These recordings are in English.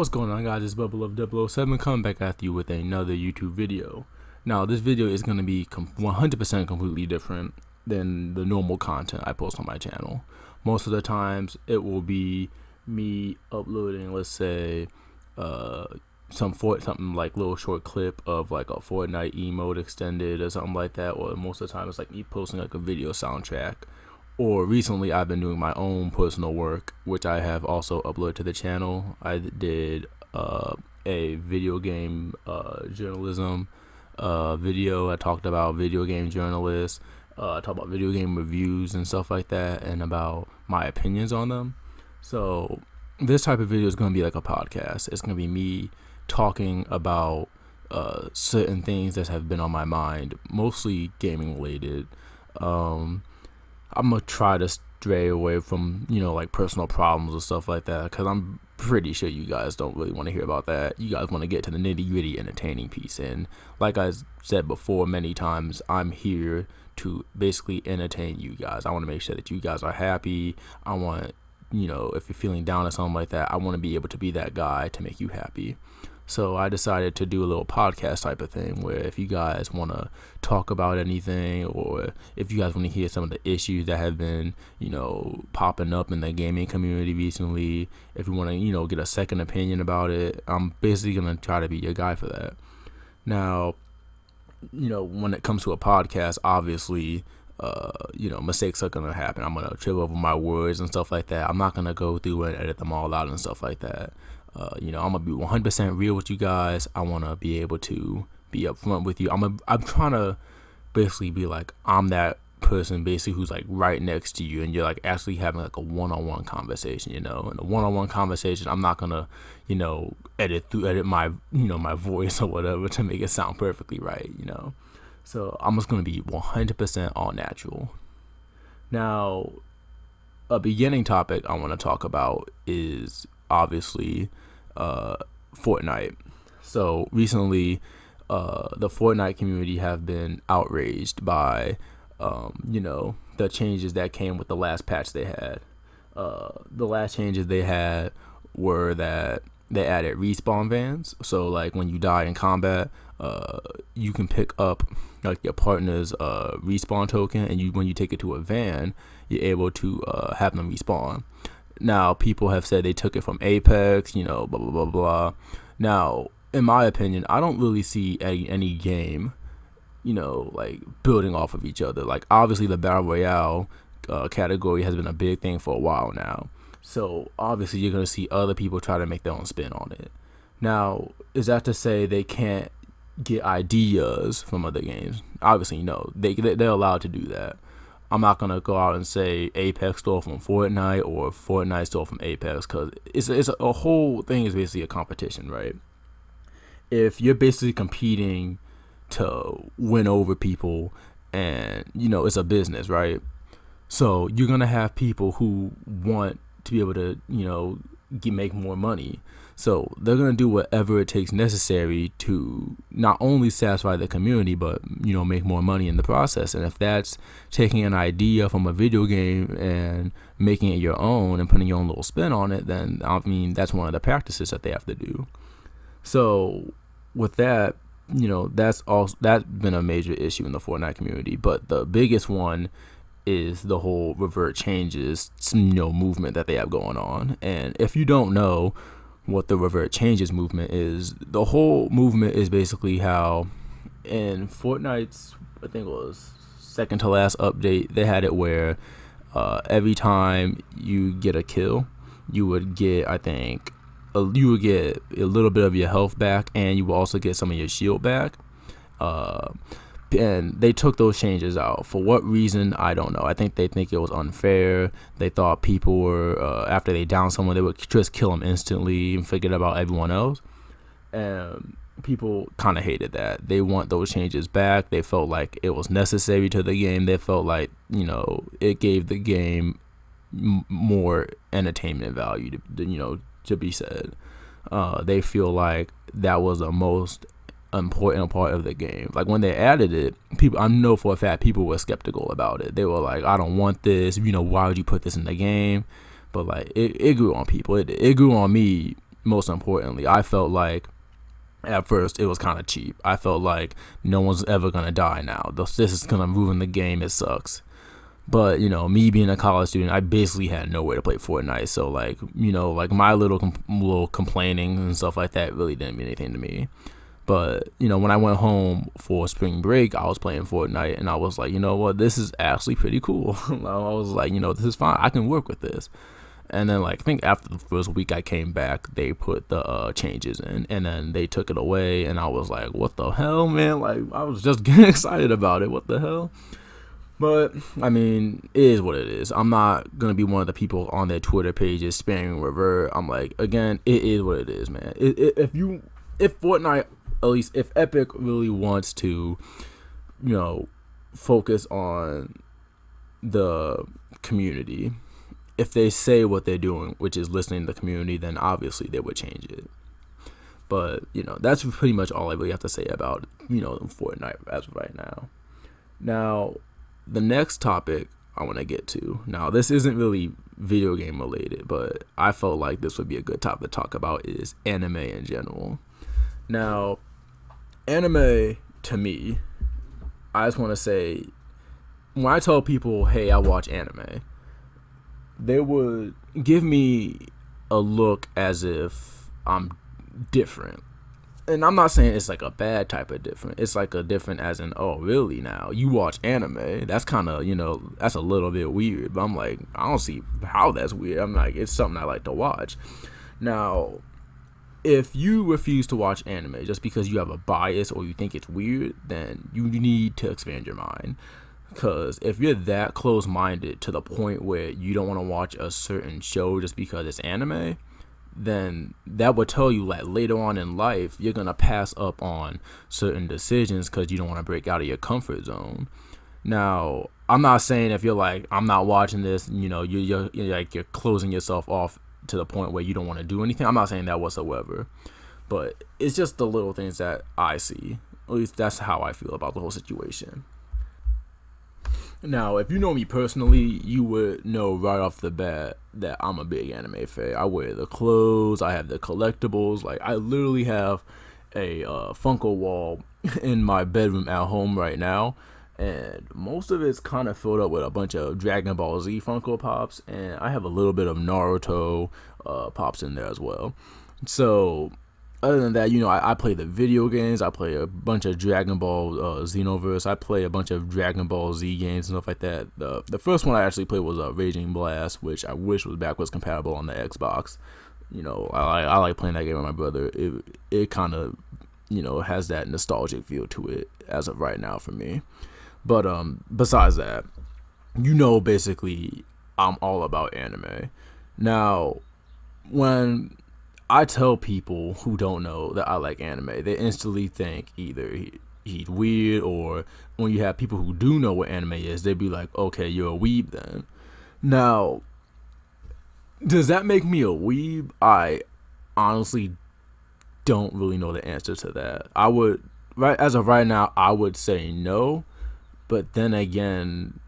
What's going on, guys? It's Bubble of 007 coming back at you with another YouTube video. Now, this video is going to be 100% completely different than the normal content I post on my channel. Most of the times, it will be me uploading, let's say, something like little short clip of like a Fortnite emote extended or something like that, or most of the time it's like me posting like a video soundtrack. Or recently I've been doing my own personal work, which I have also uploaded to the channel. I did a video game journalism video. I talked about video game journalists, I talked about video game reviews and stuff like that, and about my opinions on them. So this type of video is going to be like a podcast. It's going to be me talking about certain things that have been on my mind, mostly gaming related. I'm gonna try to stray away from, like personal problems or stuff like that, because I'm pretty sure you guys don't really want to hear about that. You guys want to get to the nitty-gritty entertaining piece, and like I said before many times, I'm here to basically entertain you guys. I want to make sure that you guys are happy. I want, if you're feeling down or something like that, I want to be able to be that guy to make you happy. So I decided to do a little podcast type of thing where if you guys want to talk about anything, or if you guys want to hear some of the issues that have been, popping up in the gaming community recently, if you want to, get a second opinion about it, I'm basically going to try to be your guy for that. Now, when it comes to a podcast, obviously, mistakes are going to happen. I'm going to trip over my words and stuff like that. I'm not going to go through and edit them all out and stuff like that. I'm gonna be 100% real with you guys. I want to be able to be upfront with you. I'm trying to basically be like, I'm that person basically who's like right next to you, and you're like actually having like a one-on-one conversation. In a one-on-one conversation, I'm not gonna edit my my voice or whatever to make it sound perfectly right. So I'm just gonna be 100% all natural. Now, a beginning topic I want to talk about is obviously Fortnite. So recently the Fortnite community have been outraged by the changes that came with the last patch they had. The last changes they had were that they added respawn vans. So like when you die in combat, you can pick up like your partner's respawn token, and when you take it to a van, you're able to have them respawn. Now, people have said they took it from Apex, blah, blah, blah, blah. Now, in my opinion, I don't really see any game, like building off of each other. Like, obviously, the Battle Royale category has been a big thing for a while now. So, obviously, you're going to see other people try to make their own spin on it. Now, is that to say they can't get ideas from other games? Obviously, no. They're allowed to do that. I'm not going to go out and say Apex stole from Fortnite or Fortnite stole from Apex, because it's a whole thing is basically a competition, right? If you're basically competing to win over people, and, it's a business, right? So you're going to have people who want to be able to, make more money. So they're going to do whatever it takes necessary to not only satisfy the community, but, make more money in the process. And if that's taking an idea from a video game and making it your own and putting your own little spin on it, then, that's one of the practices that they have to do. So with that, that's been a major issue in the Fortnite community. But the biggest one is the whole revert changes, movement that they have going on. And if you don't know what the revert changes movement is, the whole movement is basically how in Fortnite's, I think it was second to last update, they had it where every time you get a kill, you would get, I think, you would get a little bit of your health back, and you will also get some of your shield back. And they took those changes out. For what reason, I don't know. I think they think it was unfair. They thought people were, after they down someone, they would just kill them instantly and forget about everyone else. And people kind of hated that. They want those changes back. They felt like it was necessary to the game. They felt like, it gave the game more entertainment value, to be said. They feel like that was the most important part of the game. Like when they added it, I know for a fact people were skeptical about it. They were like, I don't want this, why would you put this in the game? But like it grew on people. It grew on me most importantly, I felt like at first it was kind of cheap. I felt like no one's ever gonna die now. This is gonna ruin the game. It sucks. But, me being a college student, I basically had nowhere to play Fortnite. So, like, my little complaining and stuff like that really didn't mean anything to me. But, when I went home for spring break, I was playing Fortnite, and I was like, you know what, this is actually pretty cool. I was like, this is fine. I can work with this. And then, like, I think after the first week I came back, they put the changes in, and then they took it away, and I was like, what the hell, man? Like, I was just getting excited about it. What the hell? But, I mean, it is what it is. I'm not going to be one of the people on their Twitter pages spamming revert. I'm like, again, it is what it is, man. If Fortnite, at least if Epic really wants to, focus on the community, if they say what they're doing, which is listening to the community, then obviously they would change it. But, that's pretty much all I really have to say about, Fortnite as of right now. Now, the next topic I want to get to. Now, this isn't really video game related, but I felt like this would be a good topic to talk about is anime in general. Now, anime, to me, I just want to say, when I tell people, hey, I watch anime, they would give me a look as if I'm different. And I'm not saying it's like a bad type of different. It's like a different as in, oh, really now? You watch anime? That's kind of, that's a little bit weird. But I'm like, I don't see how that's weird. I'm like, it's something I like to watch. Now, if you refuse to watch anime just because you have a bias or you think it's weird, then you need to expand your mind. Because if you're that close-minded to the point where you don't want to watch a certain show just because it's anime, then that would tell you that later on in life, you're going to pass up on certain decisions because you don't want to break out of your comfort zone. Now, I'm not saying if you're like, I'm not watching this, you're like, you're closing yourself off to the point where you don't want to do anything. I'm not saying that whatsoever. But it's just the little things that I see. At least that's how I feel about the whole situation. Now, if you know me personally, you would know right off the bat that I'm a big anime fan. I wear the clothes, I have the collectibles. Like, I literally have a Funko wall in my bedroom at home right now, and most of it's kind of filled up with a bunch of Dragon Ball Z Funko Pops, and I have a little bit of Naruto Pops in there as well. So, other than that, I play the video games. I play a bunch of Dragon Ball Xenoverse. I play a bunch of Dragon Ball Z games and stuff like that. The first one I actually played was Raging Blast, which I wish was backwards compatible on the Xbox. I like playing that game with my brother. It kind of, has that nostalgic feel to it as of right now for me. But besides that, basically, I'm all about anime. Now, when I tell people who don't know that I like anime, they instantly think either he's weird, or when you have people who do know what anime is, they'd be like, okay, you're a weeb then. Now, does that make me a weeb? I honestly don't really know the answer to that. As of right now, I would say no, but then again,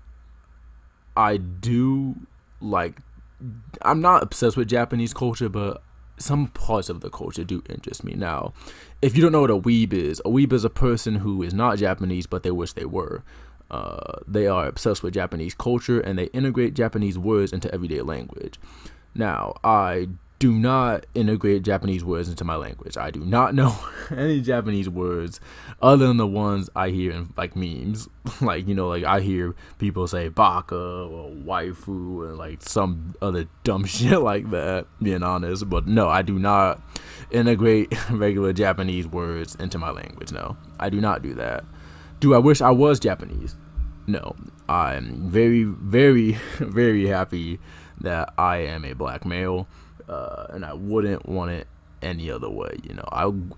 I'm not obsessed with Japanese culture, but some parts of the culture do interest me. Now, if you don't know what a weeb is a person who is not Japanese, but they wish they were. They are obsessed with Japanese culture, and they integrate Japanese words into everyday language. Now, I do not integrate Japanese words into my language. I do not know any Japanese words other than the ones I hear in like memes. like I hear people say baka or waifu and like some other dumb shit like that, being honest. But no, I do not integrate regular Japanese words into my language. No, I do not do that. Do I wish I was Japanese? No. I'm very, very, very happy that I am a black male. And I wouldn't want it any other way.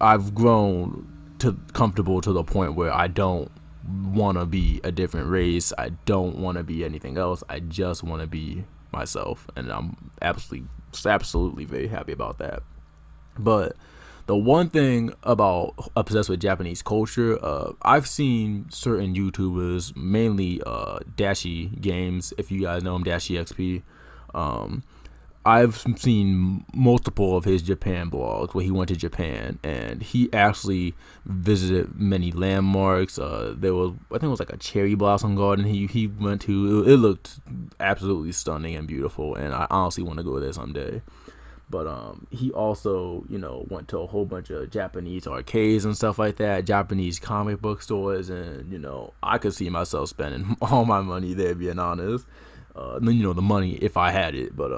I've grown comfortable to the point where I don't want to be a different race. I don't want to be anything else. I just want to be myself, and I'm absolutely very happy about that. But the one thing about obsessed with Japanese culture, I've seen certain YouTubers, mainly Dashi Games, if you guys know him, Dashi XP. I've seen multiple of his Japan blogs where he went to Japan and he actually visited many landmarks. There was, I think it was like a cherry blossom garden he went to. It looked absolutely stunning and beautiful, and I honestly want to go there someday. But he also, went to a whole bunch of Japanese arcades and stuff like that, Japanese comic book stores, and I could see myself spending all my money there, being honest. The money if I had it, but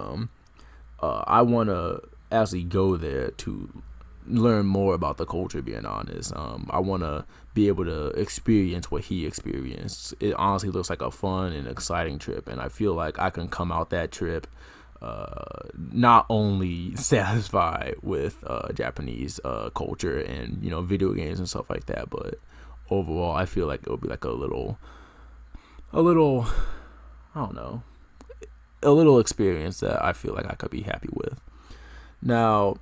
I want to actually go there to learn more about the culture, being honest. I want to be able to experience what he experienced. It honestly looks like a fun and exciting trip, and I feel like I can come out that trip not only satisfied with Japanese culture and video games and stuff like that, but overall I feel like it would be like a little I don't know, a little experience that I feel like I could be happy with. Now,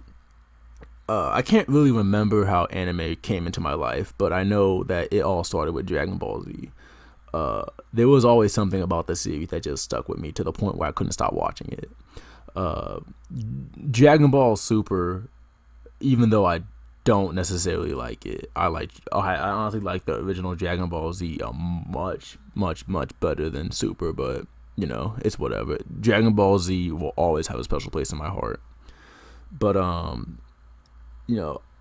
I can't really remember how anime came into my life, but I know that it all started with Dragon Ball Z. There was always something about the series that just stuck with me to the point where I couldn't stop watching it. Dragon Ball Super, even though I don't necessarily like it, I honestly like the original Dragon Ball Z much better than Super, but it's whatever. Dragon Ball Z will always have a special place in my heart. But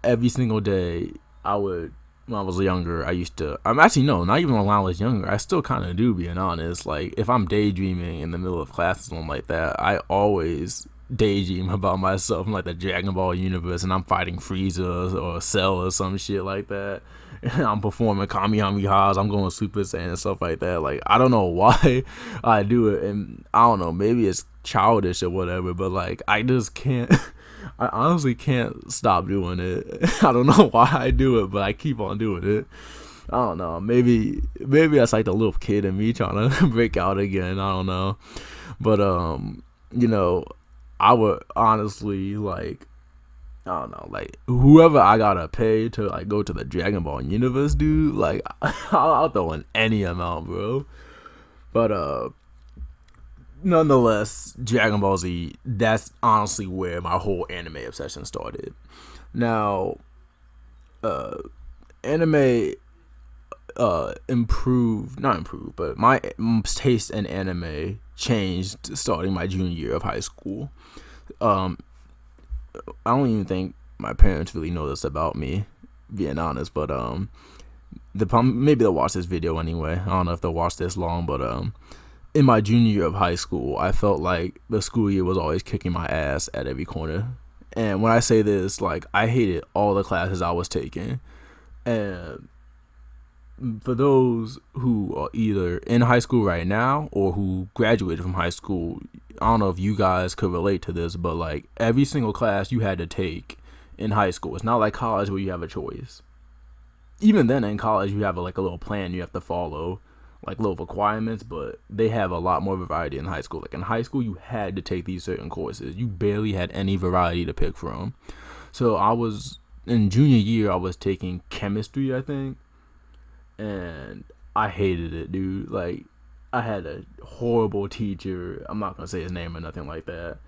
every single day when I was younger, I used to, not even when I was younger, I still kind of do, being honest. Like, if I'm daydreaming in the middle of class or something like that, I always daydream about myself in like the Dragon Ball universe, and I'm fighting Frieza or Cell or some shit like that, and I'm performing Kamehamehas, I'm going Super Saiyan and stuff like that. Like, I don't know why I do it, and I don't know, maybe it's childish or whatever, but like, I just can't I honestly can't stop doing it. I don't know why I do it, but I keep on doing it. I don't know. Maybe that's like the little kid in me trying to break out again. I don't know. But I would honestly, like, I don't know, like, whoever I gotta pay to like go to the Dragon Ball universe, dude, like, I'll throw in any amount, bro. But nonetheless, Dragon Ball Z, that's honestly where my whole anime obsession started. Now, anime not improved, but my taste in anime changed starting my junior year of high school. I don't even think my parents really know this about me, being honest, but maybe they'll watch this video anyway. I don't know if they'll watch this long, but in my junior year of high school, I felt like the school year was always kicking my ass at every corner. And when I say this, like, I hated all the classes I was taking. And for those who are either in high school right now or who graduated from high school, I don't know if you guys could relate to this, but like, every single class you had to take in high school. It's not like college where you have a choice. Even then, in college, you have a little plan you have to follow, like little requirements, but they have a lot more variety in high school. Like, in high school, you had to take these certain courses. You barely had any variety to pick from. So in junior year, I was taking chemistry, I think, and I hated it, dude. Like, I had a horrible teacher. I'm not gonna say his name or nothing like that,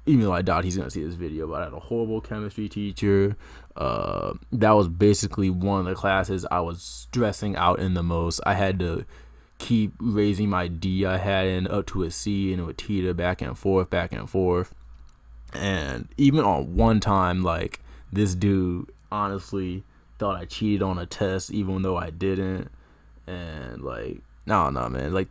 even though I doubt he's gonna see this video, but I had a horrible chemistry teacher. That was basically one of the classes I was stressing out in the most. I had to keep raising my D I had in up to a C, and it would teeter back and forth. And even on one time, like, this dude honestly thought I cheated on a test, even though I didn't. And like, I don't know, man. Like,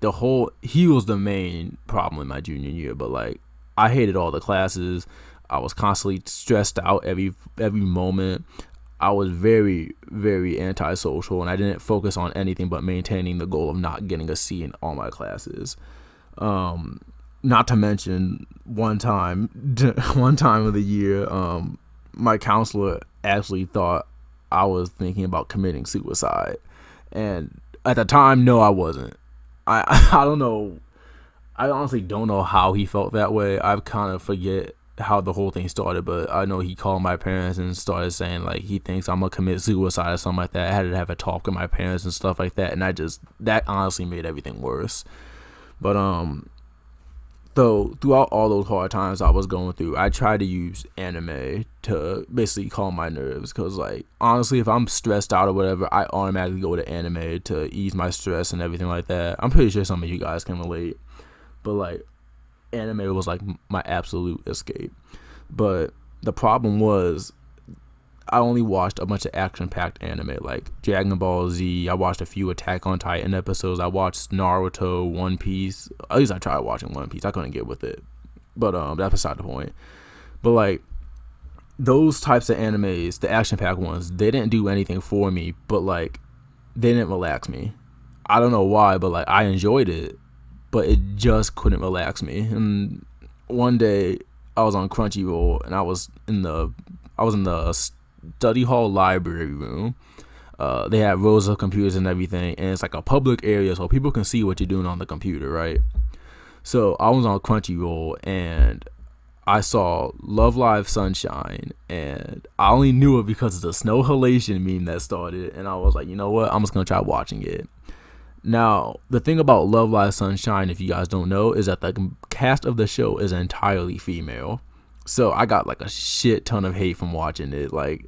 he was the main problem in my junior year, but like, I hated all the classes. I was constantly stressed out every moment. I was very, very antisocial, and I didn't focus on anything but maintaining the goal of not getting a C in all my classes. Not to mention, one time of the year, my counselor actually thought I was thinking about committing suicide, and at the time, no, I wasn't. I don't know. I honestly don't know how he felt that way. I kind of forget how the whole thing started, but I know he called my parents and started saying like he thinks I'm gonna commit suicide or something like that. I had to have a talk with my parents and stuff like that, and that honestly made everything worse. But So throughout all those hard times I was going through, I tried to use anime to basically calm my nerves. Cause like honestly, if I'm stressed out or whatever, I automatically go to anime to ease my stress and everything like that. I'm pretty sure some of you guys can relate. But like anime was like my absolute escape. But the problem was I only watched a bunch of action-packed anime like Dragon Ball Z. I watched a few Attack on Titan episodes. I watched Naruto, One Piece. At least I tried watching One Piece. I couldn't get with it. But that's beside the point. But like those types of animes, the action-packed ones, they didn't do anything for me, but like they didn't relax me. I don't know why, but like I enjoyed it, but it just couldn't relax me. And one day I was on Crunchyroll and I was in the study hall library room. They had rows of computers and everything, and it's like a public area so people can see what you're doing on the computer, right? So I was on Crunchyroll and I saw Love Live Sunshine, and I only knew it because of the snow halation meme that started, and I was like, you know what, I'm just gonna try watching it. Now the thing about Love Live Sunshine, if you guys don't know, is that the cast of the show is entirely female. So I got like a shit ton of hate from watching it. Like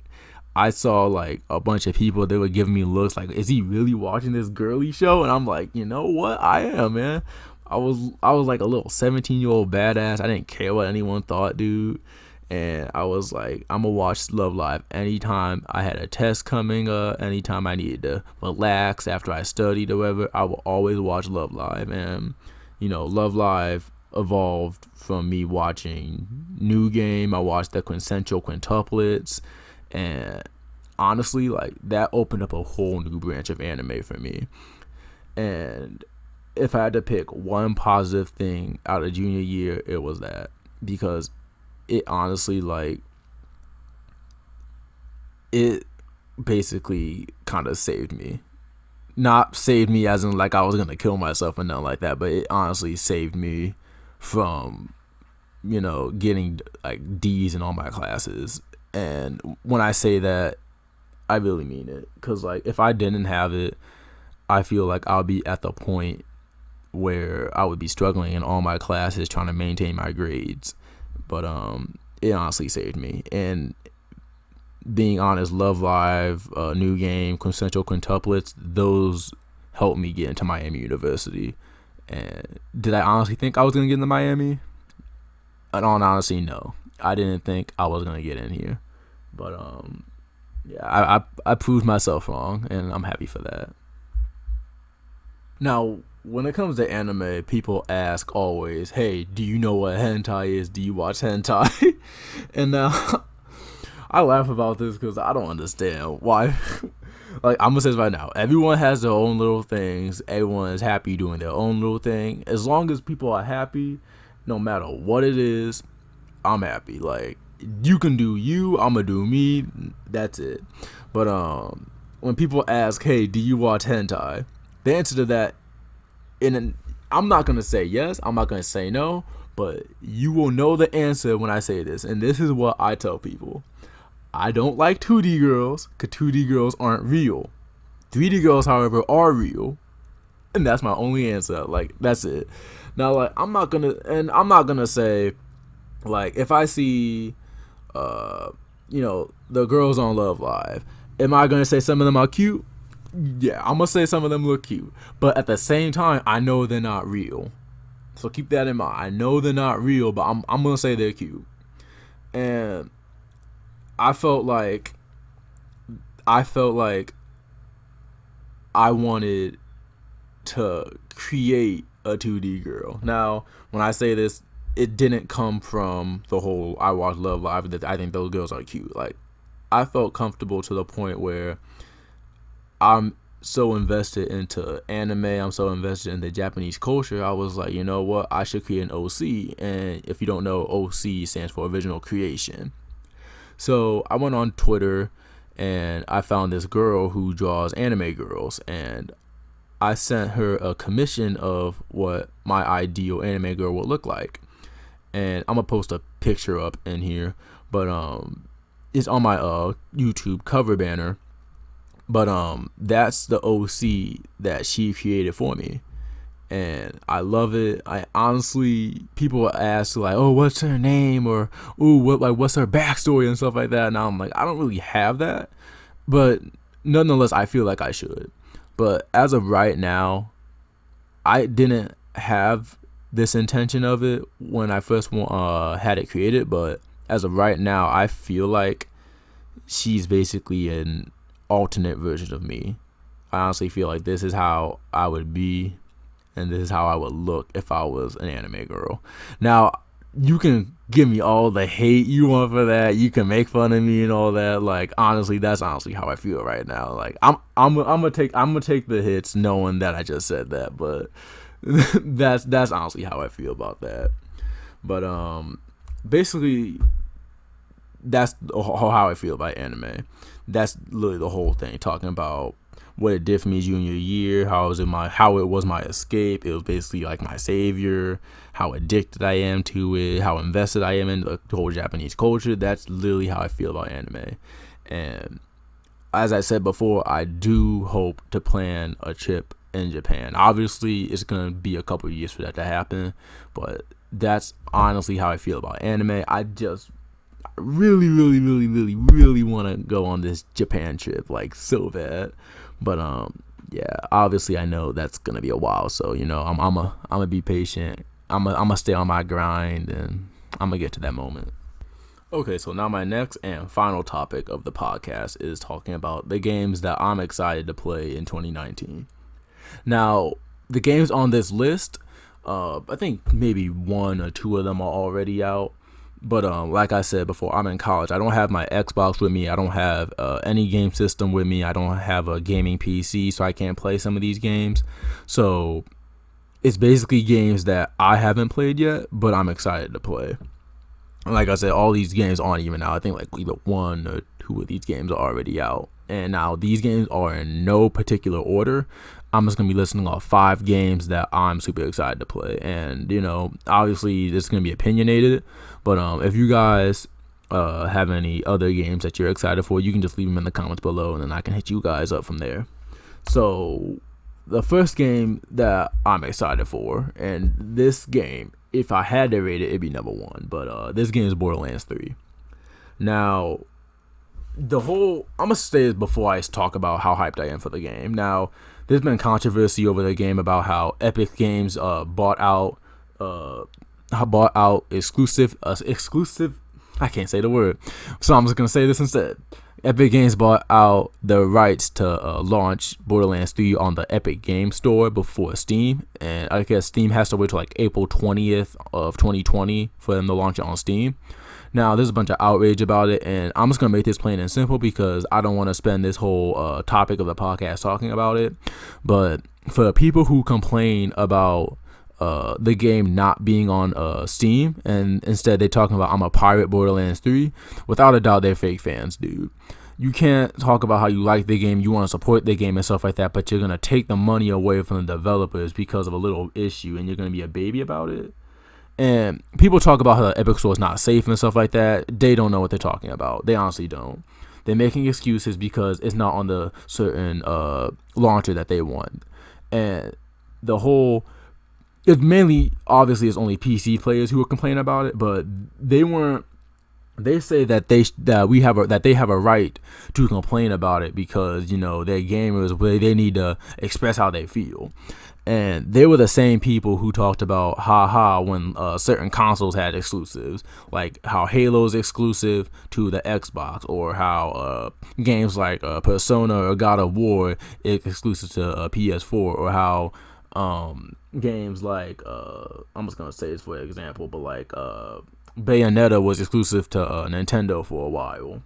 I saw like a bunch of people, they were giving me looks like, is he really watching this girly show? And I'm like, you know what? I am, man. I was like a little 17-year-old badass. I didn't care what anyone thought, dude. And I was like, I'm gonna watch Love Live anytime I had a test coming up, anytime I needed to relax after I studied or whatever. I will always watch Love Live. And you know, Love Live evolved from me watching New Game. I watched the Quintessential Quintuplets, and honestly, like that opened up a whole new branch of anime for me. And if I had to pick one positive thing out of junior year, it was that, because it honestly, like, it basically kind of saved me. Not saved me as in like I was gonna kill myself or nothing like that, but it honestly saved me from, you know, getting like D's in all my classes. And when I say that, I really mean it, because like if I didn't have it, I feel like I'll be at the point where I would be struggling in all my classes trying to maintain my grades. But it honestly saved me. And being honest, Love Live, New Game, Quintessential Quintuplets, those helped me get into Miami University. And did I honestly think I was going to get into Miami? In all honesty, no. I didn't think I was going to get in here. But yeah, I proved myself wrong, and I'm happy for that. Now, when it comes to anime, people ask always, hey, do you know what hentai is? Do you watch hentai? And now I laugh about this because I don't understand why. Like, I'm gonna say this right now, everyone has their own little things. Everyone is happy doing their own little thing. As long as people are happy, no matter what it is, I'm happy. Like, you can do you, I'm gonna do me. That's it. But when people ask, hey, do you watch hentai? The answer to that, and I'm not gonna say yes, I'm not gonna say no, but you will know the answer when I say this. And this is what I tell people: I don't like 2D girls, because 2D girls aren't real. 3D girls, however, are real, and that's my only answer. Like, that's it. Now, like, I'm not gonna say, like, if I see, you know, the girls on Love Live, am I gonna say some of them are cute? Yeah, I'm gonna say some of them look cute, but at the same time, I know they're not real. So keep that in mind. I know they're not real, but I'm gonna say they're cute. And I felt like I wanted to create a 2D girl. Now, when I say this, it didn't come from the whole I watch Love Live that I think those girls are cute. Like, I felt comfortable to the point where I'm so invested into anime, I'm so invested in the Japanese culture, I was like, you know what, I should create an OC. And if you don't know, OC stands for Original Creation. So I went on Twitter and I found this girl who draws anime girls, and I sent her a commission of what my ideal anime girl would look like. And I'm gonna post a picture up in here, but it's on my YouTube cover banner. But that's the OC that she created for me. and I love it. I honestly, people ask like, "Oh, what's her name?" or "Ooh, what's her backstory?" and stuff like that. And I'm like, I don't really have that, but nonetheless, I feel like I should. But as of right now, I didn't have this intention of it when I first had it created. But as of right now, I feel like she's basically an alternate version of me. I honestly feel like this is how I would be, and this is how I would look if I was an anime girl. Now, you can give me all the hate you want for that. You can make fun of me and all that. Like, honestly, that's honestly how I feel right now. Like, I'm gonna take the hits, knowing that I just said that. But that's honestly how I feel about that. But basically, that's how I feel about anime. That's literally the whole thing. Talking about what it did for me junior year, how it was my escape. It was basically like my savior. How addicted I am to it. How invested I am in the whole Japanese culture. That's literally how I feel about anime. And as I said before, I do hope to plan a trip in Japan. Obviously, it's gonna be a couple of years for that to happen, but that's honestly how I feel about anime. I really, really, really, really, really want to go on this Japan trip, like, so bad. But yeah, obviously I know that's gonna be a while, so I'm gonna be patient. I'm gonna stay on my grind, and I'm gonna get to that moment. Okay, so now my next and final topic of the podcast is talking about the games that I'm excited to play in 2019. Now, the games on this list, I think maybe one or two of them are already out. But like I said before, I'm in college. I don't have my Xbox with me. I don't have any game system with me. I don't have a gaming PC, so I can't play some of these games. So it's basically games that I haven't played yet, but I'm excited to play. Like I said, all these games aren't even out. I think like either one or two of these games are already out. And now these games are in no particular order. I'm just going to be listing off 5 games that I'm super excited to play. And, obviously this is going to be opinionated. But if you guys have any other games that you're excited for, you can just leave them in the comments below, and then I can hit you guys up from there. So the first game that I'm excited for, and this game, if I had to rate it, it'd be number 1. But this game is Borderlands 3. Now, I'm going to say this before I talk about how hyped I am for the game. Now, there's been controversy over the game about how Epic Games bought out exclusive. I can't say the word, so I'm just gonna say this instead. Epic Games bought out the rights to launch Borderlands 3 on the Epic Game Store before Steam, and I guess Steam has to wait till like April 20th of 2020 for them to launch it on Steam. Now, there's a bunch of outrage about it, and I'm just going to make this plain and simple because I don't want to spend this whole topic of the podcast talking about it. But for the people who complain about the game not being on Steam, and instead they're talking about I'm a pirate Borderlands 3, without a doubt, they're fake fans, dude. You can't talk about how you like the game, you want to support the game and stuff like that, but you're going to take the money away from the developers because of a little issue, and you're going to be a baby about it. And people talk about how the Epic Store is not safe and stuff like that. They don't know what they're talking about. They honestly don't. They're making excuses because it's not on the certain launcher that they want. And it's mainly, obviously, it's only PC players who are complaining about it, but they say that they have a right to complain about it because they're gamers, they need to express how they feel. And they were the same people who talked about when certain consoles had exclusives, like how Halo's exclusive to the Xbox, or how games like Persona or God of War is exclusive to PS4, or how games like I'm just gonna say this for example, but like Bayonetta was exclusive to Nintendo for a while.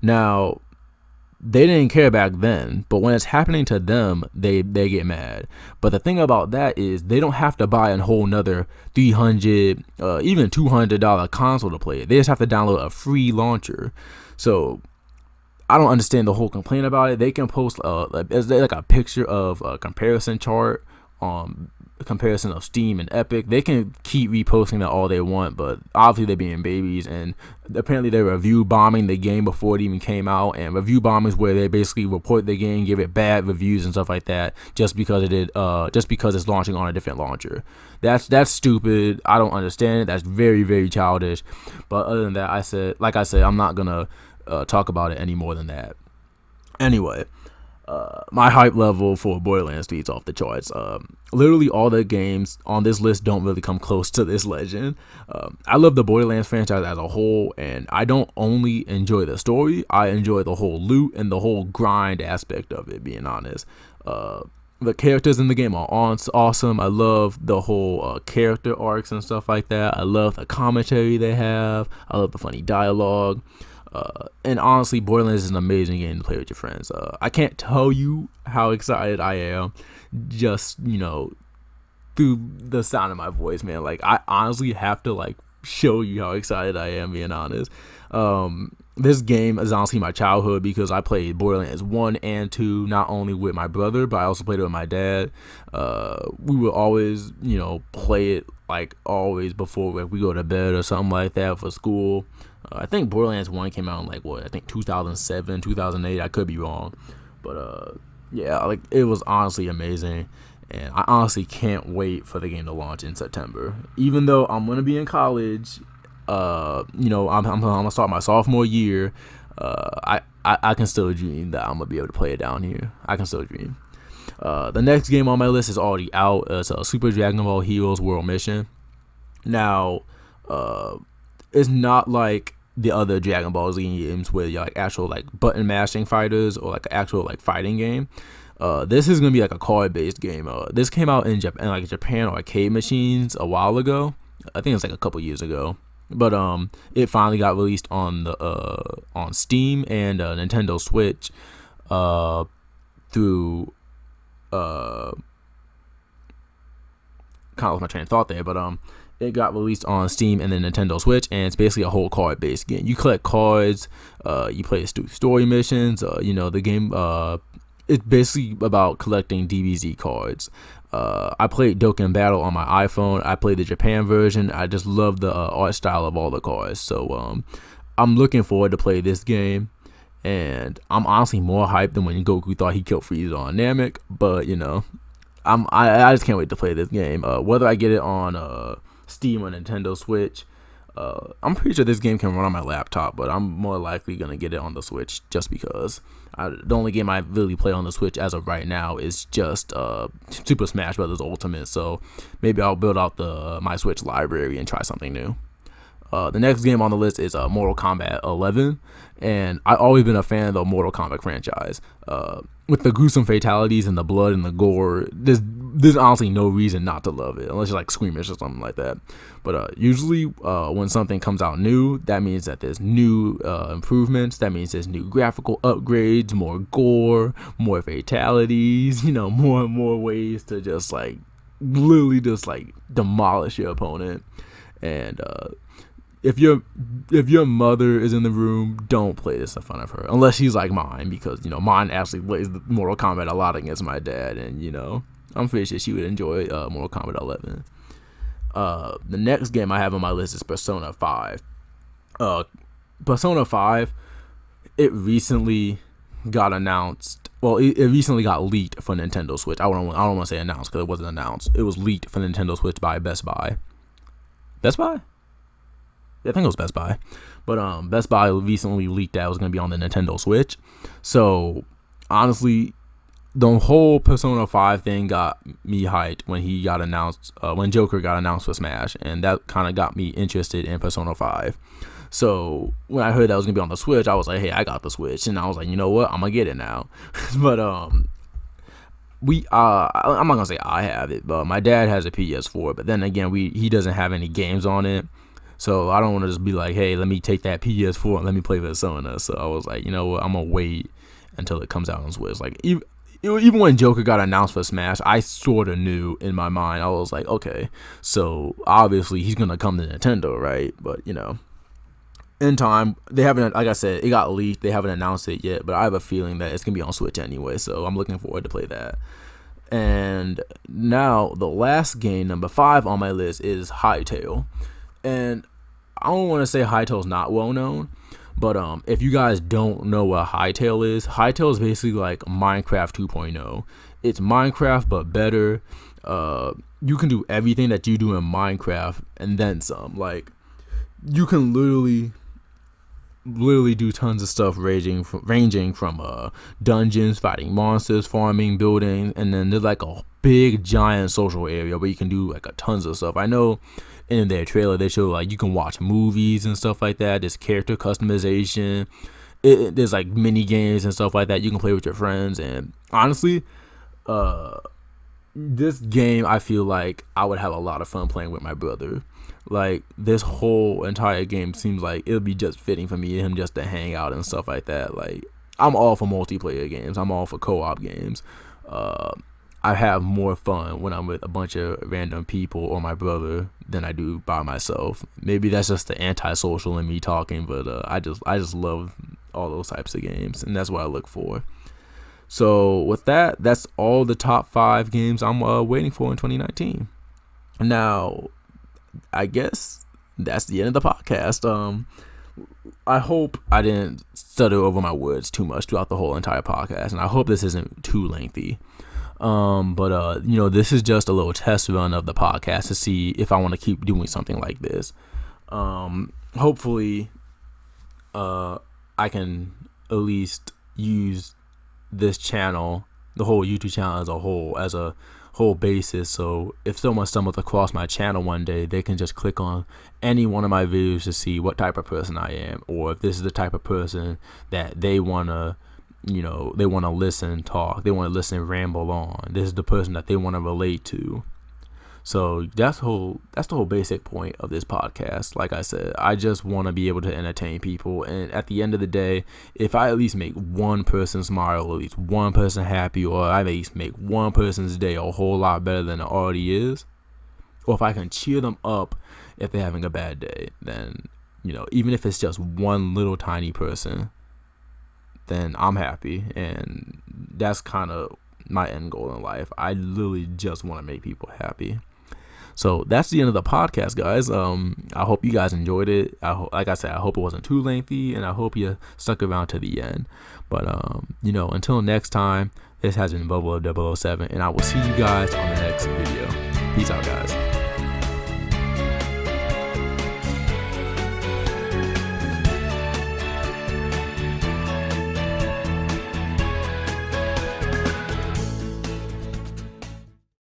Now, they didn't care back then, but when it's happening to them, they get mad. But the thing about that is they don't have to buy a whole nother $300, even $200 console to play it. They just have to download a free launcher. So I don't understand the whole complaint about it. They can post like a picture of a comparison chart comparison of Steam and Epic. They can keep reposting that all they want, but obviously they're being babies, and apparently they're review bombing the game before it even came out. And review bombing is where they basically report the game, give it bad reviews and stuff like that, just because it's launching on a different launcher. That's stupid. I don't understand it. That's very, very childish. But other than that, like I said, I'm not gonna talk about it any more than that. Anyway. My hype level for Borderlands 3 is off the charts. Literally all the games on this list don't really come close to this legend. I love the Borderlands franchise as a whole, and I don't only enjoy the story, I enjoy the whole loot and the whole grind aspect of it, being honest. The characters in the game are awesome. I love the whole character arcs and stuff like that. I love the commentary they have. I love the funny dialogue. And honestly, Borderlands is an amazing game to play with your friends. I can't tell you how excited I am just, through the sound of my voice, man. Like, I honestly have to, show you how excited I am, being honest. This game is honestly my childhood because I played Borderlands 1 and 2, not only with my brother, but I also played it with my dad. We would always, play it, always before we go to bed or something like that for school. I think Borderlands 1 came out in 2007, 2008. I could be wrong. But yeah, it was honestly amazing. And I honestly can't wait for the game to launch in September. Even though I'm going to be in college, I'm going to start my sophomore year. I can still dream that I'm going to be able to play it down here. I can still dream. The next game on my list is already out. It's Super Dragon Ball Heroes World Mission. Now, it's not like the other Dragon Ball Z games where you're actual button mashing fighters or actual fighting game. This is gonna be a card based game. This came out in Japan arcade machines a while ago. I think it's a couple years ago. But it finally got released on Steam and Nintendo Switch through kind of lost my train of thought there, but it got released on Steam and the Nintendo Switch, and it's basically a whole card-based game. You collect cards, you play story missions. The game it's basically about collecting DBZ cards. I played Dokkan Battle on my iPhone. I played the Japan version. I just love the art style of all the cards. So I'm looking forward to play this game, and I'm honestly more hyped than when Goku thought he killed Frieza on Namek. But I just can't wait to play this game. Whether I get it on Steam or Nintendo Switch, I'm pretty sure this game can run on my laptop, but I'm more likely gonna get it on the Switch just because the only game I really play on the Switch as of right now is just Super Smash Bros. Ultimate. So maybe I'll build out my Switch library and try something new. The next game on the list is Mortal Kombat 11, and I've always been a fan of the Mortal Kombat franchise. With the gruesome fatalities and the blood and the gore, there's honestly no reason not to love it, unless you're squeamish or something like that. But usually when something comes out new, that means that there's new improvements. That means there's new graphical upgrades, more gore, more fatalities, more and more ways to just literally just demolish your opponent. And if your mother is in the room, don't play this in front of her, unless she's like mine, because mine actually plays Mortal Kombat a lot against my dad, and I'm pretty sure she would enjoy Mortal Kombat 11. The next game I have on my list is Persona 5. Persona 5, it recently got announced. Well, it recently got leaked for Nintendo Switch. I don't want to say announced because it wasn't announced. It was leaked for Nintendo Switch by Best Buy. Best Buy? I think it was Best Buy. But Best Buy recently leaked that it was going to be on the Nintendo Switch. So, honestly, the whole Persona 5 thing got me hyped when he got announced, when Joker got announced for Smash. And that kind of got me interested in Persona 5. So, when I heard that was going to be on the Switch, I was like, hey, I got the Switch. And I was like, you know what? I'm going to get it now. But, I'm not going to say I have it, but my dad has a PS4. But then again, he doesn't have any games on it. So I don't want to just be like, hey, let me take that PS4 and let me play Persona. So I was like, you know what, I'm going to wait until it comes out on Switch. Even when Joker got announced for Smash, I sort of knew in my mind. I was like, okay, so obviously he's going to come to Nintendo, right? But, in time, they haven't, like I said, it got leaked. They haven't announced it yet, but I have a feeling that it's going to be on Switch anyway. So I'm looking forward to play that. And now the last game, number 5 on my list, is Hightail. And I don't want to say Hightail's not well known, but if you guys don't know what Hightail is basically like Minecraft 2.0. It's Minecraft but better. You can do everything that you do in Minecraft and then some. Like, you can literally do tons of stuff ranging from dungeons, fighting monsters, farming, building, and then there's like a big giant social area where you can do like a tons of stuff. I know in their trailer they show like you can watch movies and stuff like that. There's character customization. There's like mini games and stuff like that you can play with your friends. And honestly, this game, I feel like I would have a lot of fun playing with my brother. Like, this whole entire game seems like it'll be just fitting for me and him just to hang out and stuff like that. Like, I'm all for multiplayer games. I'm all for co-op games. I have more fun when I'm with a bunch of random people or my brother than I do by myself. Maybe that's just the antisocial in me talking, but I just love all those types of games, and that's what I look for. So with that, that's all the top 5 games I'm waiting for in 2019. Now, I guess that's the end of the podcast. I hope I didn't stutter over my words too much throughout the whole entire podcast, and I hope this isn't too lengthy. But this is just a little test run of the podcast to see if I want to keep doing something like this. Hopefully, I can at least use this channel, the whole YouTube channel as a whole basis, so if someone stumbles across my channel one day, they can just click on any one of my videos to see what type of person I am, or if this is the type of person that they want to listen, ramble on. This is the person that they want to relate to. So that's the whole basic point of this podcast. Like I said, I just want to be able to entertain people, and at the end of the day, if I at least make one person smile, or at least one person happy, or I at least make one person's day a whole lot better than it already is, or if I can cheer them up if they're having a bad day, then even if it's just one little tiny person, then I'm happy. And that's kind of my end goal in life. I literally just want to make people happy. So that's the end of the podcast, guys. I hope you guys enjoyed it. Like I said, I hope it wasn't too lengthy, and I hope you stuck around to the end. But until next time, this has been Bubble of 007, and I will see you guys on the next video. Peace out, guys.